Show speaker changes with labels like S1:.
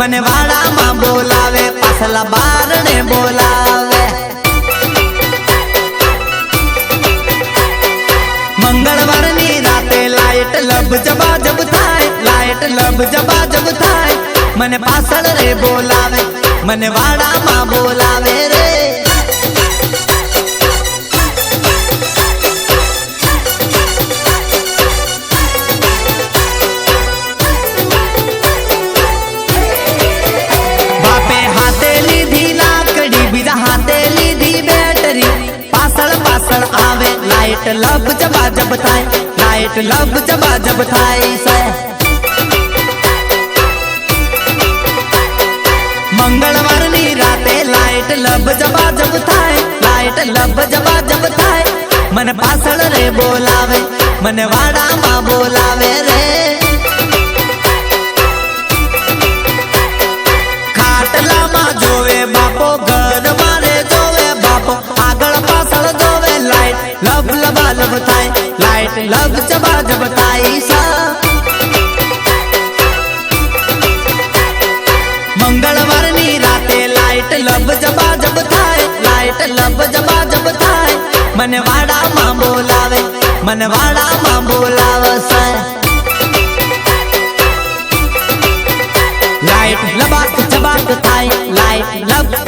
S1: મને વાડામાં બોલાવે, પાછલા બારણે બોલાવે। મંગળવારની રાતે લાઈટ લબ જબાજબ થાય, લાઈટ લબ જબાજબ થાય। મને પાછળ રે બોલાવે, મને વાડામાં બોલાવે રે। બાપે હાથે લીધી લાકડી, બીજા હાથે લીધી બેટરી, પાછળ પાછળ આવે લાઈટ લબ જબાજબ થાય, લાઈટ લબ જબાજબ થાય છે। મંગળવારની રાતે લાઈટ લબ જબાજબ થાય, લાઈટ લબ જબાજબ થાય। મને પાછળ રે બોલાવે, મને વાડામાં બોલાવે રે। ખાટલામાં જોવે બાપો, ઘર મારે જોવે બાપો, આગળ પાછળ જોવે લાઈટ લબ લબાલબ થાય, લાઈટ લબ જબાજબ થાય છે। મંગળવારની રાતે લાઈટ લબ જબાજબ થાય, લાઈટ લબ જબાજબ થાય। મને વાડામાં બોલાવે, મને વાડામાં બોલાવે છે। લાઈટ લબાટ જબાટ થાય, લાઈટ લબ